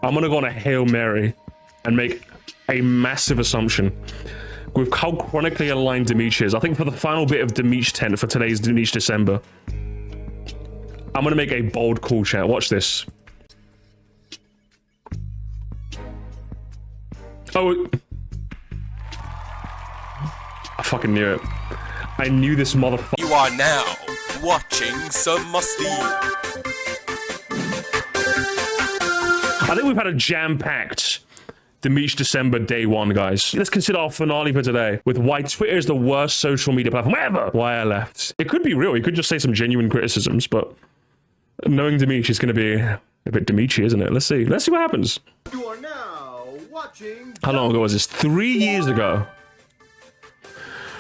I'm gonna go on a Hail Mary and make a massive assumption with how chronically aligned Demeech is. I think for the final bit of Demeech tent for today's Demeech December, I'm gonna make a bold call, chat. Watch this. Oh, I fucking knew it. I knew this motherfucker. You are now watching some musty. I think we've had a jam-packed Demeech December day one, guys. Let's consider our finale for today with why Twitter is the worst social media platform ever. Why I left. It could be real. He could just say some genuine criticisms, but knowing Demeech is going to be a bit Demeechy, isn't it? Let's see. Let's see what happens. You are now watching. How long ago was this? 3 years ago.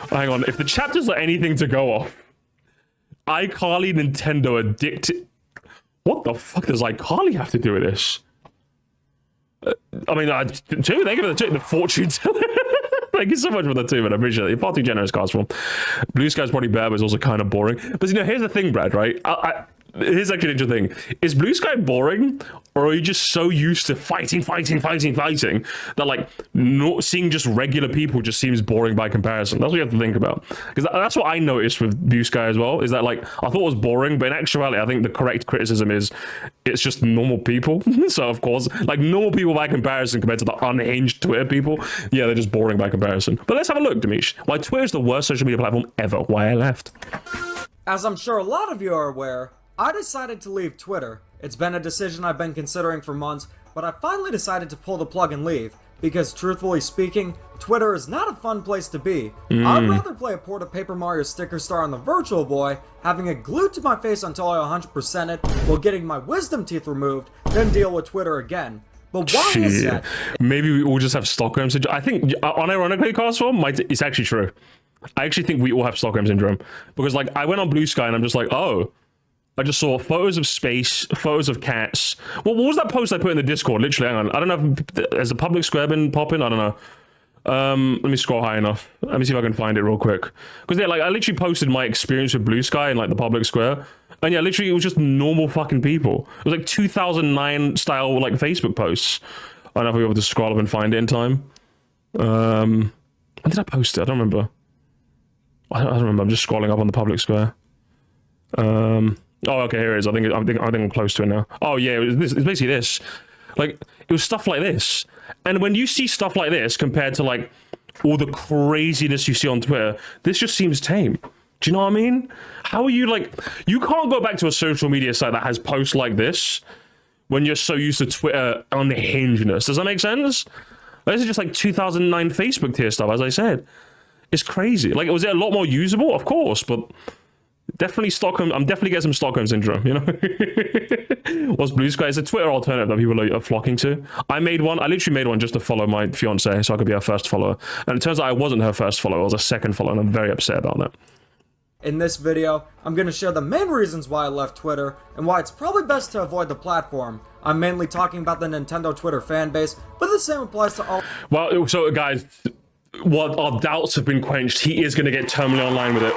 Hang on. If the chapters are anything to go off, iCarly Nintendo addicted. What the fuck does iCarly have to do with this? I mean, too, thank you for the fortune teller. Thank you so much for the two, man. I appreciate it. You're far too generous, Cosmo. Blue Sky's probably bad, but it's also kind of boring. But you know, here's the thing, Brad, right? Here's actually an interesting thing. Is Blue Sky boring, or are you just so used to fighting that like not seeing just regular people just seems boring by comparison? That's what you have to think about. Because that's what I noticed with Blue Sky as well, is that like I thought it was boring, but in actuality I think the correct criticism is it's just normal people. So of course, like normal people by comparison compared to the unhinged Twitter people, yeah, they're just boring by comparison. But let's have a look, Demeech. Why Twitter is the worst social media platform ever. Why I left. As I'm sure a lot of you are aware, I decided to leave Twitter. It's been a decision I've been considering for months, but I finally decided to pull the plug and leave, because truthfully speaking, Twitter is not a fun place to be. I'd rather play a port of Paper Mario Sticker Star on the Virtual Boy, having it glued to my face until I 100% it, while getting my wisdom teeth removed, than deal with Twitter again. But why is that? Maybe we'll just have Stockholm syndrome. I think, unironically, Cosmo, it's actually true. I actually think we all have Stockholm syndrome. Because, like, I went on Blue Sky and I'm just like, oh, I just saw photos of space, photos of cats. What was that post I put in the Discord? Literally, hang on. I don't know if has the public square been popping? I don't know. Let me scroll high enough. Let me see if I can find it real quick. Because yeah, like I literally posted my experience with Blue Sky in like the public square. And yeah, literally it was just normal fucking people. It was like 2009 style like Facebook posts. I don't know if I'll be able to scroll up and find it in time. When did I post it? I don't remember. I don't remember. I'm just scrolling up on the public square. Oh, okay, here it is. I think I'm close to it now. Oh yeah, it's basically this. Like it was stuff like this. And when you see stuff like this compared to like all the craziness you see on Twitter, this just seems tame. Do you know what I mean? How are you like? You can't go back to a social media site that has posts like this when you're so used to Twitter unhingedness. Does that make sense? This is just like 2009 Facebook tier stuff, as I said. It's crazy. Like, was it a lot more usable? Of course, but definitely Stockholm. I'm definitely getting some Stockholm syndrome, you know? What's Blue Sky? It's a Twitter alternative that people are flocking to. I literally made one just to follow my fiance so I could be her first follower. And it turns out I wasn't her first follower. I was a second follower, and I'm very upset about that. In this video, I'm going to share the main reasons why I left Twitter, and why it's probably best to avoid the platform. I'm mainly talking about the Nintendo Twitter fanbase, but the same applies to all... Well, so guys, what our doubts have been quenched. He is going to get terminally online with it.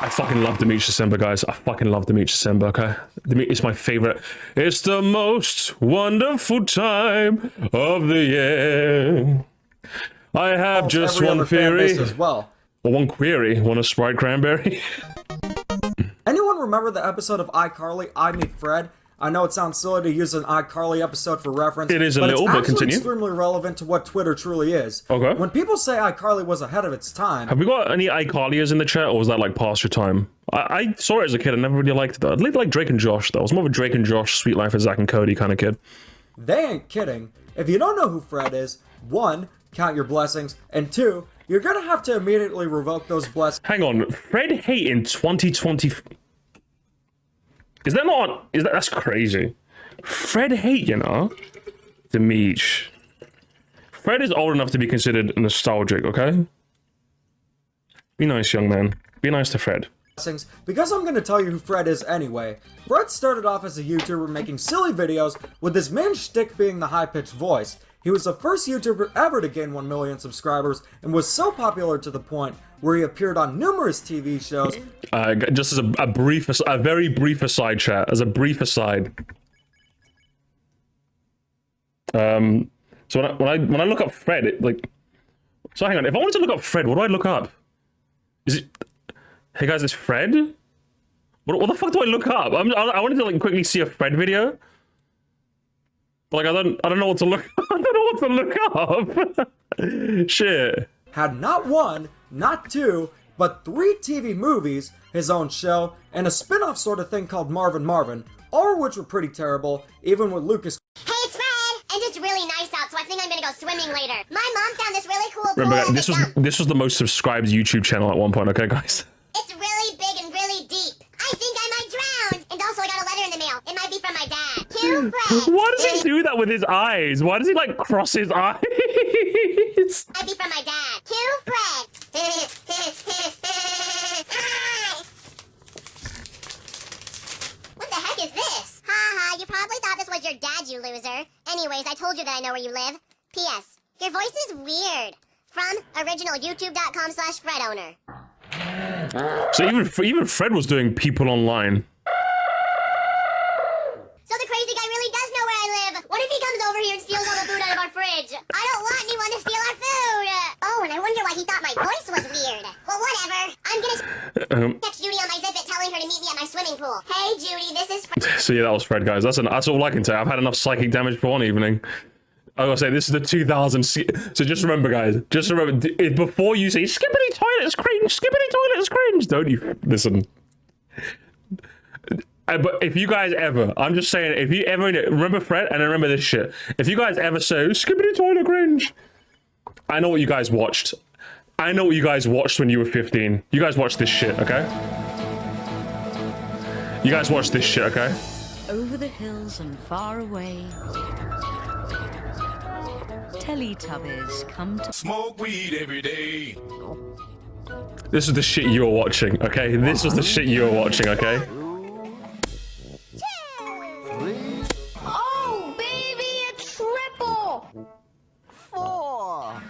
I fucking love Demeech December, guys. I fucking love Demeech December, okay? Demeech is my favorite. It's the most wonderful time of the year. I have just one theory. As well. Or one query. Want a Sprite Cranberry? Anyone remember the episode of iCarly, I Meet Fred? I know it sounds silly to use an iCarly episode for reference. It is a little, but continue. It's extremely relevant to what Twitter truly is. Okay. When people say iCarly was ahead of its time... Have we got any iCarliers in the chat, or was that like past your time? I saw it as a kid. I never really liked it though. I like Drake and Josh though. I was more of a Drake and Josh, Sweet Life of Zack and Cody kind of kid. They ain't kidding. If you don't know who Fred is, 1, count your blessings, and 2, you're gonna have to immediately revoke those blessings. Hang on, Fred hate in 2020. Is that not? That's crazy. Fred hate, you know? Demeech. Fred is old enough to be considered nostalgic, okay? Be nice, young man. Be nice to Fred. Because I'm going to tell you who Fred is anyway. Fred started off as a YouTuber making silly videos, with his main shtick being the high-pitched voice. He was the first YouTuber ever to gain 1 million subscribers, and was so popular to the point where he appeared on numerous TV shows. Just as a very brief aside, chat, as a brief aside. So when I look up Fred, so hang on. If I wanted to look up Fred, what do I look up? Is it? Hey guys, it's Fred. What the fuck do I look up? I wanted to quickly see a Fred video. But I don't know what to look. I don't know what to look up. Shit. Had not one, not two, but 3 TV movies, his own show, and a spin-off sort of thing called Marvin Marvin, all of which were pretty terrible, even with Lucas. Hey, it's Fred! And it's really nice out, so I think I'm gonna go swimming later. My mom found this really cool pool. Remember, this was the most subscribed YouTube channel at one point, okay, guys? It's really big and really deep. I think I might drown. And also, I got a letter in the mail. It might be from my dad. To Fred. Why does he do that with his eyes? Why does he, cross his eyes? Might be from my dad. To Fred. What the heck is this? Haha, you probably thought this was your dad, you loser. Anyways, I told you that I know where you live. P.S. Your voice is weird. From original youtube.com/Fred owner. So even Fred was doing people online. So the crazy guy really does know where I live. What if he comes over here and steals all the food out of our fridge? I don't want anyone to steal our food. Oh, and I wonder why he thought my voice was weird. Well, whatever. I'm gonna text Judy on my Zip It telling her to meet me at my swimming pool. Hey, Judy, this is Fred. So yeah, that was Fred, guys. That's all I can say. I've had enough psychic damage for one evening. I gotta say, this is the 2000. So just remember, guys. Just remember, before you say "skippity toilet is cringe," "skippity toilet is cringe," don't you listen? But if you guys ever, I'm just saying, if you ever remember Fred and remember this shit, if you guys ever say "skippity toilet cringe," I know what you guys watched. I know what you guys watched when you were 15. You guys watched this shit, okay? You guys watched this shit, okay? Over the hills and far away, Teletubbies come to Smoke weed every day. This is the shit you were watching, okay? This was the shit you were watching, okay? Oh, baby, a triple! 4.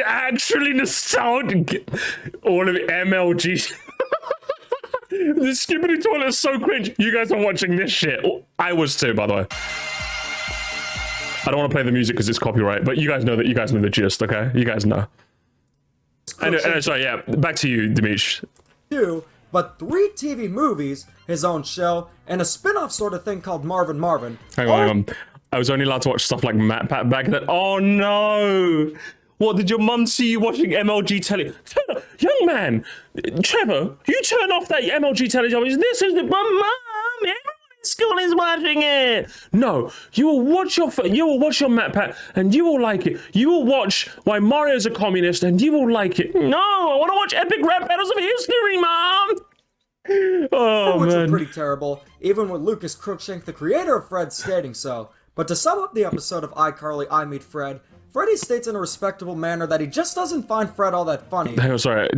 Actually nostalgic. All of it, MLG. The skippity toilet is so cringe. You guys are watching this shit. Oh, I was too, by the way. I don't want to play the music because it's copyright, but you guys know that. You guys know the gist, okay? You guys know. I know. Sorry, yeah. Back to you, Demeech. Two, but 3 TV movies, his own show, and a spin-off sort of thing called Marvin Marvin. Hang on. I was only allowed to watch stuff like Matt Pat back then. Oh no! What, did your mum see you watching MLG telly? Young man, Trevor, you turn off that MLG television. This is the mum. Everyone in school is watching it. No, you will watch your Matt Pat, and you will like it. You will watch Why Mario's a Communist, and you will like it. No, I want to watch Epic Rap Battles of History, Mom. Oh Which man. were pretty terrible, even with Lucas Crookshank, the creator of Fred, stating so. But to sum up the episode of iCarly, I Meet Fred, Freddy states in a respectable manner that he just doesn't find Fred all that funny. Oh, sorry,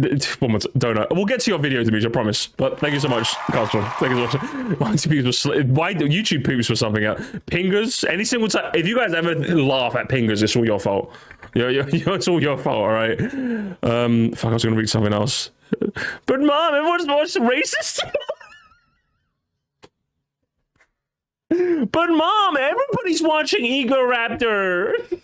one more donut. We'll get to your video, Demeech, I promise. But thank you so much, Carlson. Thank you so much. Why do YouTube poops for something else? Pingers? Any single time. If you guys ever laugh at pingers, it's all your fault. It's all your fault, all right? Fuck, I was going to read something else. But Mom, everyone's racist. But Mom, everybody's watching Egoraptor.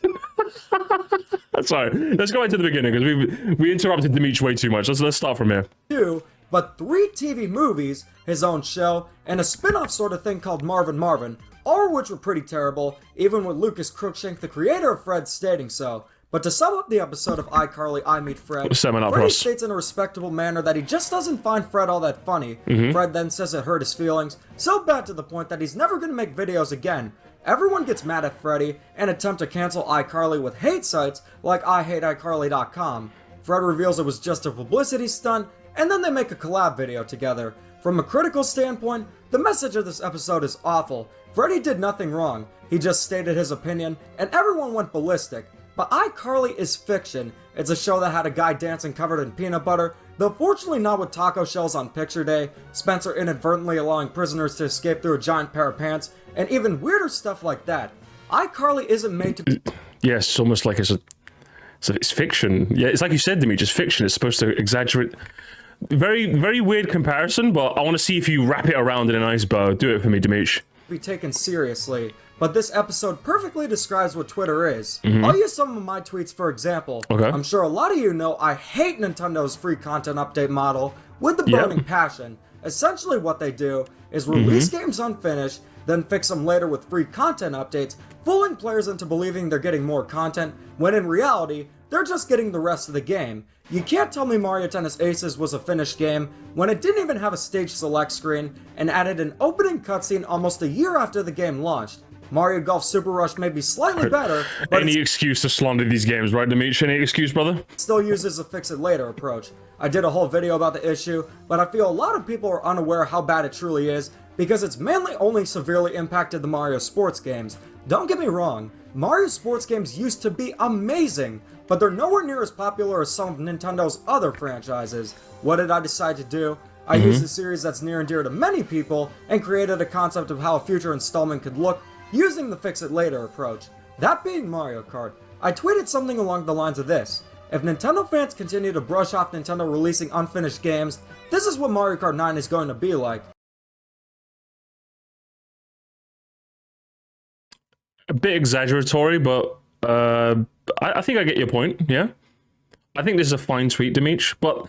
Sorry, let's go back to the beginning because we interrupted Demeech way too much. Let's start from here. Two, but 3 TV movies, his own show, and a spin-off sort of thing called Marvin Marvin, all of which were pretty terrible, even with Lucas Crookshank, the creator of Fred, stating so. But to sum up the episode of iCarly, I Meet Fred, Freddy states in a respectable manner that he just doesn't find Fred all that funny. Fred then says it hurt his feelings, so bad to the point that he's never gonna make videos again. Everyone gets mad at Freddy and attempt to cancel iCarly with hate sites like IHateICarly.com. Fred reveals it was just a publicity stunt, and then they make a collab video together. From a critical standpoint, the message of this episode is awful. Freddy did nothing wrong, he just stated his opinion, and everyone went ballistic. But iCarly is fiction. It's a show that had a guy dancing covered in peanut butter, though fortunately not with taco shells on picture day, Spencer inadvertently allowing prisoners to escape through a giant pair of pants, and even weirder stuff like that. iCarly isn't made to be... Yes, it's almost like it's fiction. Yeah, it's like you said, Demeech, it's fiction. It's supposed to exaggerate very, very weird comparison, but I want to see if you wrap it around in a nice bow. Do it for me, Demeech. Be taken seriously, but this episode perfectly describes what Twitter is. I'll use some of my tweets for example. Okay. I'm sure a lot of you know I hate Nintendo's free content update model with the burning passion. Essentially what they do is release games unfinished, then fix them later with free content updates, fooling players into believing they're getting more content, when in reality, they're just getting the rest of the game. You can't tell me Mario Tennis Aces was a finished game when it didn't even have a stage select screen and added an opening cutscene almost a year after the game launched. Mario Golf Super Rush may be slightly better, but Any excuse to slander these games, right, Demeech? Any excuse, brother? it still uses a fix-it-later approach. I did a whole video about the issue, but I feel a lot of people are unaware how bad it truly is because it's mainly only severely impacted the Mario sports games. Don't get me wrong, Mario sports games used to be amazing, but they're nowhere near as popular as some of Nintendo's other franchises. What did I decide to do? I used a series that's near and dear to many people and created a concept of how a future installment could look using the fix-it-later approach. That being Mario Kart, I tweeted something along the lines of this. If Nintendo fans continue to brush off Nintendo releasing unfinished games, this is what Mario Kart 9 is going to be like. A bit exaggeratory, but I think I get your point, yeah? I think this is a fine tweet, Demeech, but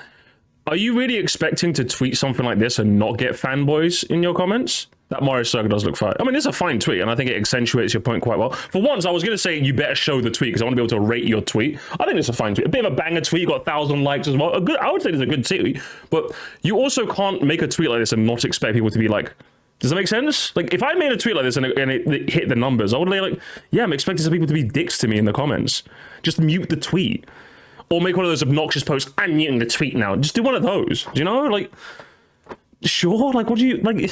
are you really expecting to tweet something like this and not get fanboys in your comments? That Mario Circle does look fine. I mean, it's a fine tweet, and I think it accentuates your point quite well. For once, I was going to say you better show the tweet, because I want to be able to rate your tweet. I think it's a fine tweet. A bit of a banger tweet, got 1,000 likes as well. I would say it's a good tweet, but you also can't make a tweet like this and not expect people to be like, does that make sense? Like, if I made a tweet like this and it hit the numbers, I would be like, yeah, I'm expecting some people to be dicks to me in the comments. Just mute the tweet. Or make one of those obnoxious posts, I'm muting the tweet now. Just do one of those, you know? Like, sure, like, what do you, like,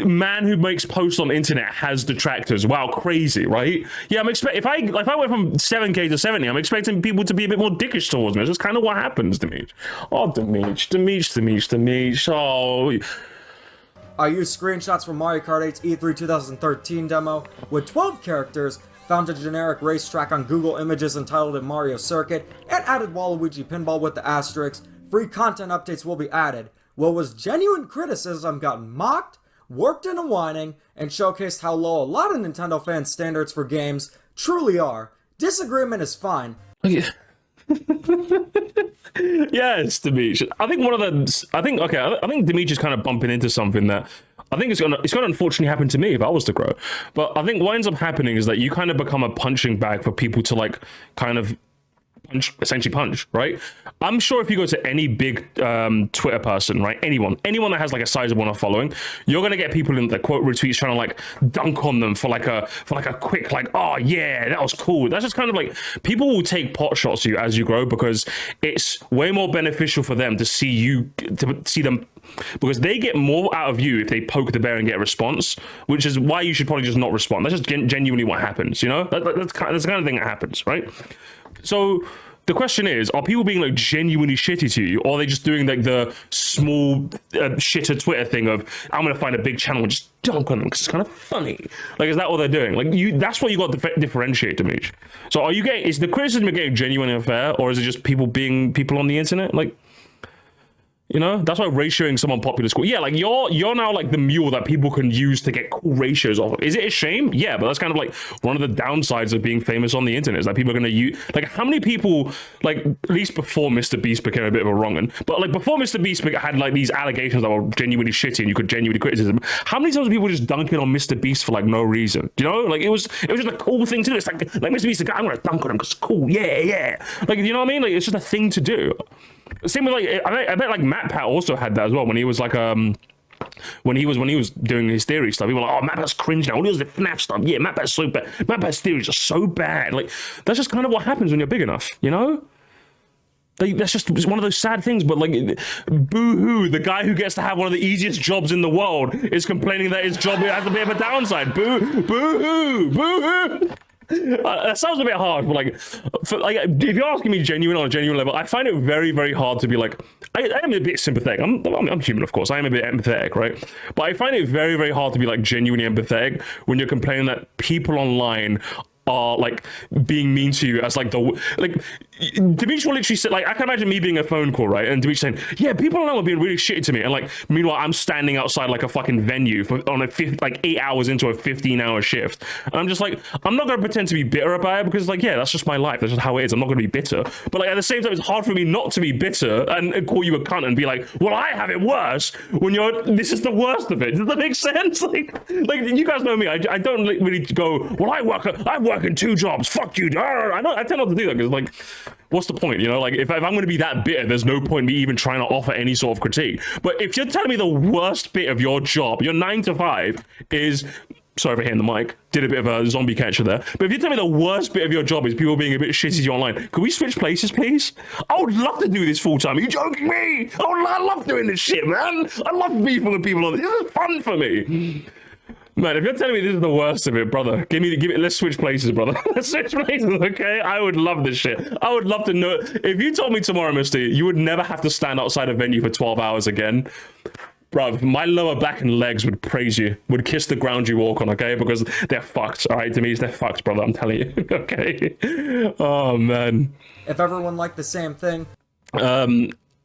man who makes posts on the internet has detractors. Wow, crazy, right? Yeah, I'm expecting, if I went from 7K to 70, I'm expecting people to be a bit more dickish towards me. It's just kind of what happens, Demeech. Oh, Demeech. Oh, I used screenshots from Mario Kart 8's E3 2013 demo with 12 characters, found a generic racetrack on Google Images entitled Mario Circuit, and added Waluigi Pinball with the asterisk. Free content updates will be added. What was genuine criticism got mocked, worked into whining, and showcased how low a lot of Nintendo fans' standards for games truly are. Disagreement is fine. yes, Demeech. I think I think Demeech is kind of bumping into something that I think it's gonna unfortunately happen to me if I was to grow. But I think what ends up happening is that you kind of become a punching bag for people to like kind of essentially punch, right? I'm sure if you go to any big Twitter person, right, anyone that has like a sizable enough following, you're gonna get people in the quote retweets trying to like dunk on them for like a quick like, oh yeah, that was cool. That's just kind of like, people will take pot shots at you as you grow because it's way more beneficial for them to see them, because they get more out of you if they poke the bear and get a response, which is why you should probably just not respond. That's just genuinely what happens, you know? That's the kind of thing that happens, right? So the question is, are people being like genuinely shitty to you, or are they just doing like the small shitter Twitter thing of, I'm gonna find a big channel and just dunk on them because it's kind of funny? Like, is that what they're doing? Like, that's what you got to differentiate, Demeech. So is the criticism you're getting genuine and fair, or is it just people being people on the internet? Like, you know, that's why ratioing someone popular is cool. Yeah, like you're now like the mule that people can use to get cool ratios off of. Is it a shame? Yeah, but that's kind of like one of the downsides of being famous on the internet, is that people are going to use, like, how many people, like, at least before Mr. Beast became a bit of a wrong'un, but like before Mr. Beast had like these allegations that were genuinely shitty and you could genuinely criticize, how many times were people just dunking on Mr. Beast for like no reason? You know, like it was just a cool thing to do. It's like Mr. Beast, I'm going to dunk on him because it's cool. Yeah. Like, you know what I mean? Like, it's just a thing to do. Same with like, I bet like Matt Pat also had that as well when he was like when he was doing his theory stuff. People were like, oh, Matt Pat's cringe now. When he was the FNAF stuff, yeah, Matt Pat's so bad. Matt Pat's theories are so bad. Like, that's just kind of what happens when you're big enough, you know? That's just one of those sad things. But like, boo-hoo, the guy who gets to have one of the easiest jobs in the world is complaining that his job has a bit of a downside. Boo-hoo, boo-hoo. That sounds a bit hard, but like, if you're asking me genuine on a genuine level, I find it very, very hard to be like, I am a bit sympathetic. I'm human, of course. I am a bit empathetic, right? But I find it very, very hard to be like genuinely empathetic when you're complaining that people online are like being mean to you as like Demeech will literally say, like, I can imagine me being a phone call, right, and Demeech saying, yeah, people online are being really shitty to me, and like meanwhile I'm standing outside like a fucking venue on a 8 hours into a 15-hour shift, and I'm just like, I'm not gonna pretend to be bitter about it, because like, yeah, that's just my life, that's just how it is. I'm not gonna be bitter, but like at the same time, it's hard for me not to be bitter and call you a cunt and be like, well, I have it worse when this is the worst of it. Does that make sense? Like you guys know me. I don't really go, well, I work in 2 jobs. Fuck you. I tend not to do that, because like, what's the point? You know, like if I'm going to be that bitter, there's no point in me even trying to offer any sort of critique. But if you're telling me the worst bit of your job, your 9 to 5 is, sorry for hitting the mic, did a bit of a zombie catcher there, but if you tell me the worst bit of your job is people being a bit shitty to you online, could we switch places, please? I would love to do this full time. Are you joking me? I love doing this shit, man. I love beefing with people on this. This is fun for me. Man, if you're telling me this is the worst of it, brother, let's switch places, brother. Let's switch places, okay? I would love this shit. I would love to know. If you told me tomorrow, Misty, you would never have to stand outside a venue for 12 hours again, bro, my lower back and legs would praise you, would kiss the ground you walk on, okay? Because they're fucked, all right? Demeech, they're fucked, brother, I'm telling you, okay? Oh, man. If everyone liked the same thing,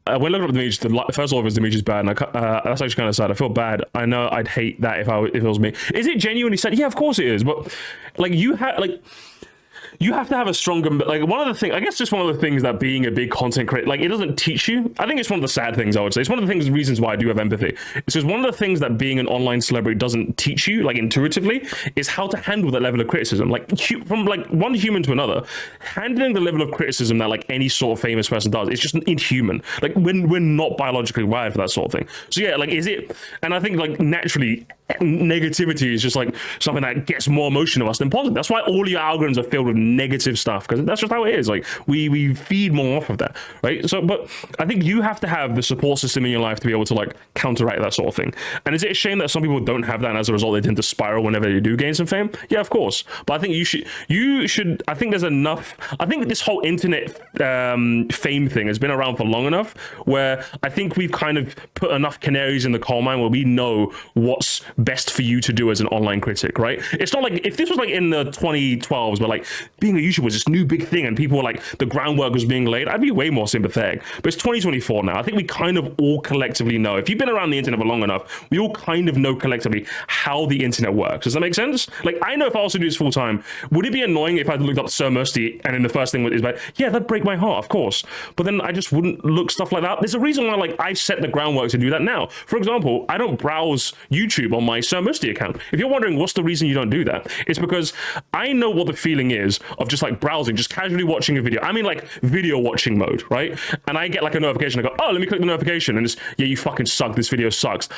when looking up Demeech, first of all, Demeech is bad, and that's actually kind of sad. I feel bad. I know I'd hate that if it was me. Is it genuinely sad? Yeah, of course it is. But like you have to have a stronger, like one of the things, I guess just one of the things that being a big content creator, like it doesn't teach you. I think it's one of the sad things, I would say. It's one of the reasons why I do have empathy. It's just one of the things that being an online celebrity doesn't teach you, like intuitively, is how to handle that level of criticism. Like from like one human to another, handling the level of criticism that like any sort of famous person does, it's just inhuman. Like we're not biologically wired for that sort of thing. So yeah, like is it, and I think like naturally, negativity is just like something that gets more emotion of us than positive. That's why all your algorithms are filled with negative stuff, because that's just how it is. Like we feed more off of that, right? So, but I think you have to have the support system in your life to be able to like counteract that sort of thing. And is it a shame that some people don't have that, and as a result they tend to spiral whenever they do gain some fame? Yeah, of course. But I think you should. I think there's enough. I think this whole internet fame thing has been around for long enough where I think we've kind of put enough canaries in the coal mine where we know what's best for you to do as an online critic, right? It's not like if this was like in the 2012s where like being a YouTuber was this new big thing and people were like the groundwork was being laid, I'd be way more sympathetic. But it's 2024 now. I think we kind of all collectively know, if you've been around the internet for long enough, we all kind of know collectively how the internet works. Does that make sense? Like I know if I also do this full time, would it be annoying if I looked up Sir Mursty and then the first thing is like, yeah, that'd break my heart, of course. But then I just wouldn't look stuff like that. There's a reason why like I set the groundwork to do that now. For example, I don't browse YouTube on my Sir Mursty account. If you're wondering what's the reason you don't do that, it's because I know what the feeling is of just like browsing, just casually watching a video. I mean like video watching mode, right? And I get like a notification, I go, oh, let me click the notification, and it's, yeah, you fucking suck, this video sucks.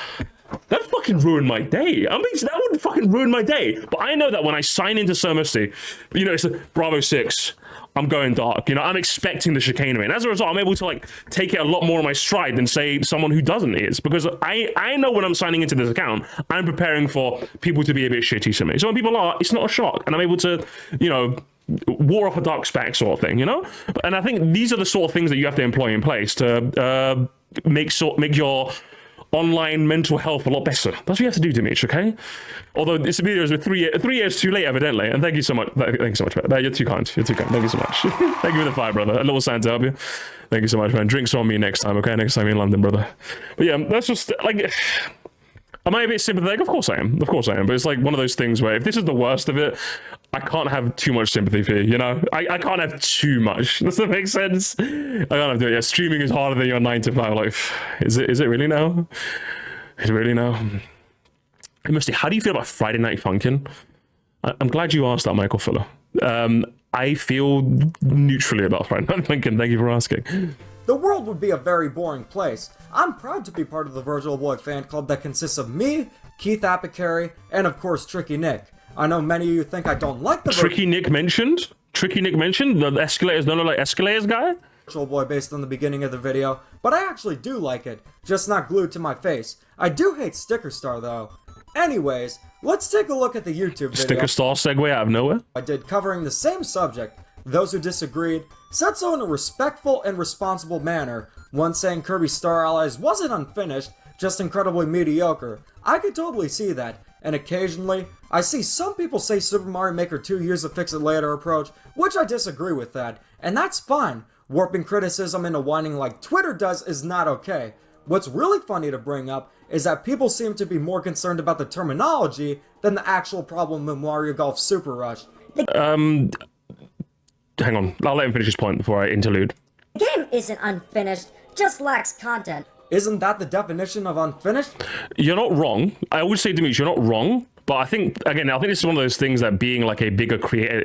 That fucking ruined my day. I mean, that would fucking ruin my day. But I know that when I sign into Sir Mursty, you know, it's a Bravo 6, I'm going dark, you know, I'm expecting the chicanery. And as a result, I'm able to like take it a lot more on my stride than say someone who doesn't is, because I know when I'm signing into this account, I'm preparing for people to be a bit shitty to me. So when people are, it's not a shock. And I'm able to, you know, war off a dark spec sort of thing, you know? And I think these are the sort of things that you have to employ in place to make your online mental health a lot better. That's what you have to do, Demeech, okay? Although this video is 3 years too late, evidently. And thank you so much. Thank you so much, man. You're too kind. You're too kind. Thank you so much. Thank you for the fire, brother. A little sign to help you. Thank you so much, man. Drinks on me next time, okay? Next time in London, brother. But yeah, that's just like... Am I a bit sympathetic? Of course I am. Of course I am. But it's like one of those things where if this is the worst of it, I can't have too much sympathy for you, you know? I can't have too much. Does that make sense? I can't have to. Yeah, streaming is harder than your 9 to 5 life. Is it really now? Is it really now? Hey, Misty, how do you feel about Friday Night Funkin'? I'm glad you asked that, Michael Fuller. I feel neutrally about Friday Night Funkin'. Thank you for asking. the world would be a very boring place. I'm proud to be part of the Virtual Boy fan club that consists of me, Keith Apicary, and of course Tricky Nick. I know many of you think I don't like the Tricky Nick mentioned? Tricky Nick mentioned? The escalators don't look like escalators guy? Virtual Boy based on the beginning of the video, but I actually do like it, just not glued to my face. I do hate Sticker Star though. Anyways, let's take a look at the YouTube video Sticker Star segue out of nowhere? I did covering the same subject. Those who disagreed said so in a respectful and responsible manner, one saying Kirby Star Allies wasn't unfinished, just incredibly mediocre. I could totally see that, and occasionally, I see some people say Super Mario Maker 2 used a fix-it-later approach, which I disagree with that, and that's fine. Warping criticism into whining like Twitter does is not okay. What's really funny to bring up is that people seem to be more concerned about the terminology than the actual problem in Mario Golf Super Rush. Hang on, I'll let him finish his point before I interlude. The game isn't unfinished, just lacks content. Isn't that the definition of unfinished? You're not wrong. I would say, Demeech, you're not wrong. But I think this is one of those things that being like a bigger creator,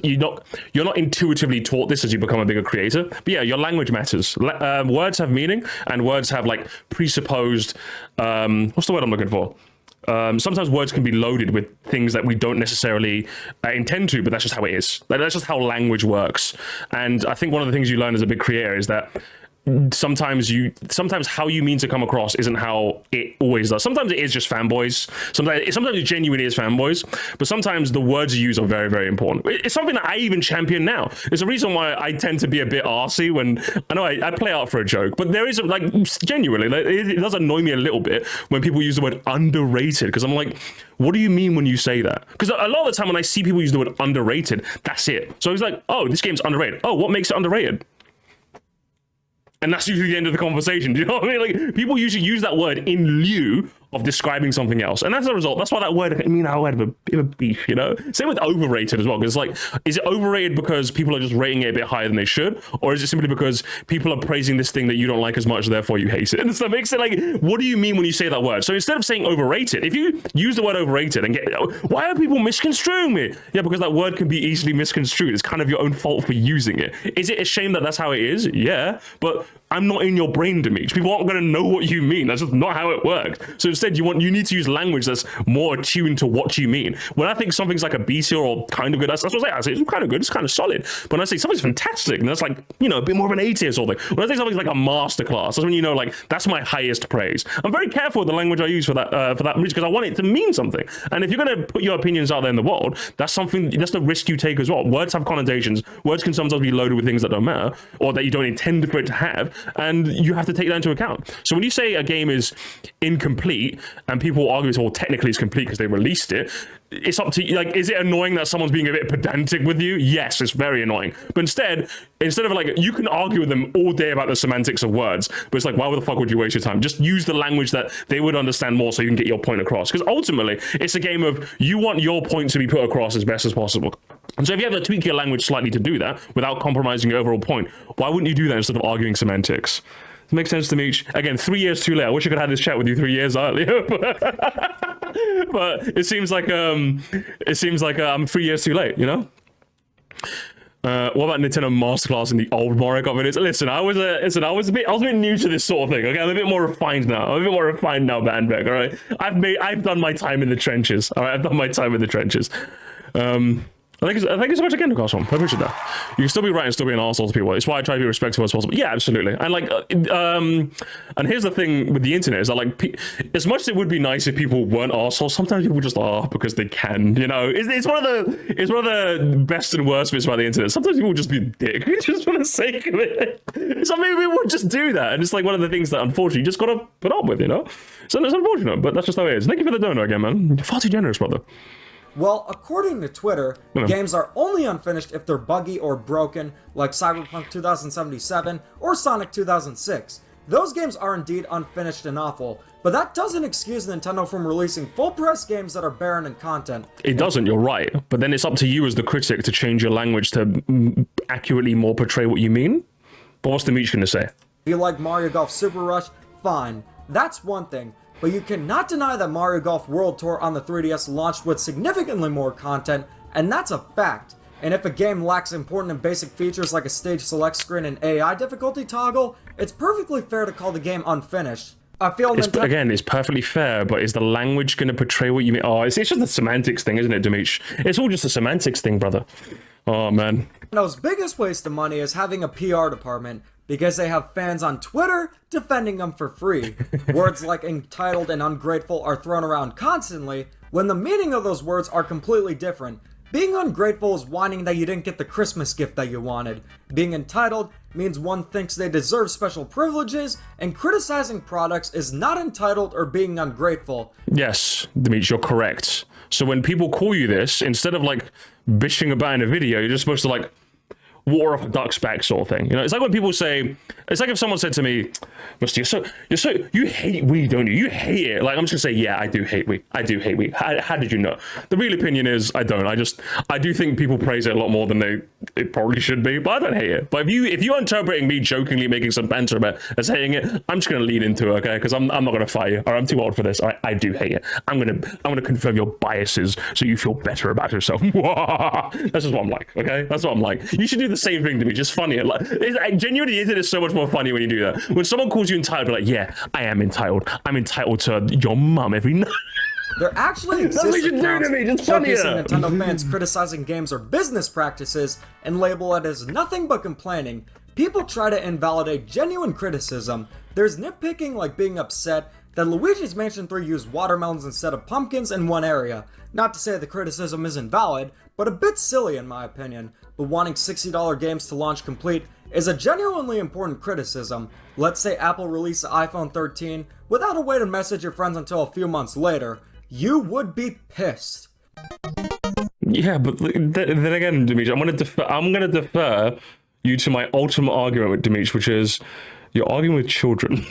you're not intuitively taught this as you become a bigger creator. But yeah, your language matters. Words have meaning, and words have like presupposed. What's the word I'm looking for? Sometimes words can be loaded with things that we don't necessarily intend to, but that's just how it is. Like, that's just how language works. And I think one of the things you learn as a big creator is that sometimes how you mean to come across isn't how it always does. Sometimes it is just fanboys. Sometimes it genuinely is fanboys. But sometimes the words you use are very, very important. It's something that I even champion now. It's a reason why I tend to be a bit arsey when I know I play out for a joke. But there is like genuinely, like, it does annoy me a little bit when people use the word underrated, because I'm like, what do you mean when you say that? Because a lot of the time when I see people use the word underrated, that's it. So it's like, oh, this game's underrated. Oh, what makes it underrated? And that's usually the end of the conversation. Do you know what I mean? Like, people usually use that word in lieu of describing something else. And as a result, that's why that word, I mean, I had a bit of a beef, you know? Same with overrated as well. Because it's like, is it overrated because people are just rating it a bit higher than they should? Or is it simply because people are praising this thing that you don't like as much, therefore you hate it? And so that makes it like, what do you mean when you say that word? So instead of saying overrated, if you use the word overrated and get, why are people misconstruing me? Yeah, because that word can be easily misconstrued. It's kind of your own fault for using it. Is it a shame that that's how it is? Yeah, but I'm not in your brain, Demeech. People aren't going to know what you mean. That's just not how it works. So instead, you need to use language that's more attuned to what you mean. When I think something's like a B tier or kind of good, that's what I say. It's kind of good. It's kind of solid. But when I say something's fantastic, and that's like, you know, a bit more of an A tier sort of thing. When I say something's like a masterclass, that's when you know, like, that's my highest praise. I'm very careful with the language I use for that because I want it to mean something. And if you're going to put your opinions out there in the world, that's the risk you take as well. Words have connotations. Words can sometimes be loaded with things that don't matter or that you don't intend for it to have. And you have to take that into account. So when you say a game is incomplete and people argue, well, technically it's complete because they released it, it's up to you. Like, is it annoying that someone's being a bit pedantic with you? Yes, it's very annoying. But instead of like, you can argue with them all day about the semantics of words, but it's like, why the fuck would you waste your time? Just use the language that they would understand more so you can get your point across. Because ultimately, it's a game of you want your point to be put across as best as possible. And so if you have to tweak your language slightly to do that without compromising your overall point, why wouldn't you do that instead of arguing semantics? It makes sense to me. Again, 3 years too late. I wish I could have had this chat with you 3 years earlier, but it seems like I'm 3 years too late. You know. What about Nintendo Masterclass in the old Mario Kart videos? Listen, I was a bit new to this sort of thing. Okay, I'm a bit more refined now. Bandberg. All right, I've done my time in the trenches. All right, I've done my time in the trenches. Thank you so much again, Carson. I appreciate that. You can still be right and still be an arsehole to people. It's why I try to be respectful as possible. Yeah, absolutely. And like, and here's the thing with the internet is that like, as much as it would be nice if people weren't arseholes, sometimes people just are because they can. You know, it's one of the best and worst bits about the internet. Sometimes people just be dick just for the sake of it. Some people would just do that, and it's like one of the things that unfortunately you just gotta put up with. You know, so it's unfortunate, but that's just how it is. Thank you for the donor again, man. You're far too generous, brother. Well, according to Twitter, games are only unfinished if they're buggy or broken, like Cyberpunk 2077 or Sonic 2006. Those games are indeed unfinished and awful, but that doesn't excuse Nintendo from releasing full-price games that are barren in content. It doesn't, you're right, but then it's up to you as the critic to change your language to accurately more portray what you mean. But what's Demeech going to say? If you like Mario Golf Super Rush, fine. That's one thing. But you cannot deny that Mario Golf World Tour on the 3DS launched with significantly more content, and that's a fact. And if a game lacks important and basic features like a stage select screen and AI difficulty toggle, it's perfectly fair to call the game unfinished. I feel Again, it's perfectly fair, but is the language going to portray what you mean? Oh, it's just a semantics thing, isn't it, Demeech? It's all just a semantics thing, brother. Oh, man. Nintendo's biggest waste of money is having a PR department, because they have fans on Twitter defending them for free. Words like entitled and ungrateful are thrown around constantly, when the meaning of those words are completely different. Being ungrateful is whining that you didn't get the Christmas gift that you wanted. Being entitled means one thinks they deserve special privileges, and criticizing products is not entitled or being ungrateful. Yes, Demeech, you're correct. So when people call you this, instead of like bitching about in a video, you're just supposed to like water off a duck's back sort of thing. You know, it's like when people say, it's like if someone said to me, Mister, you hate weed, don't you? You hate it. Like, I'm just gonna say, yeah, I do hate weed. I do hate weed. How did you know? The real opinion is I don't. I do think people praise it a lot more than it probably should be, but I don't hate it. But if you're interpreting me jokingly making some banter about as hating it, I'm just gonna lean into it, okay? Because I'm not gonna fight you. All right, I'm too old for this. All right, I do hate it. I'm gonna confirm your biases so you feel better about yourself. That's just what I'm like, okay? That's what I'm like. You should do the same thing to me, just funnier. Like, genuinely, isn't it so much more funny when you do that? When someone calls you entitled, be like, yeah, I am entitled. I'm entitled to your mum every night. There actually That's what you exist do to me, just funnier. showcasing Nintendo fans criticizing games or business practices and label it as nothing but complaining. People try to invalidate genuine criticism. There's nitpicking like being upset that Luigi's Mansion 3 used watermelons instead of pumpkins in one area. Not to say the criticism isn't valid, but a bit silly in my opinion. But wanting $60 games to launch complete is a genuinely important criticism. Let's say Apple released the iPhone 13 without a way to message your friends until a few months later. You would be pissed. Yeah, but then again, Demeech, I'm gonna defer you to my ultimate argument with Demeech, which is you're arguing with children,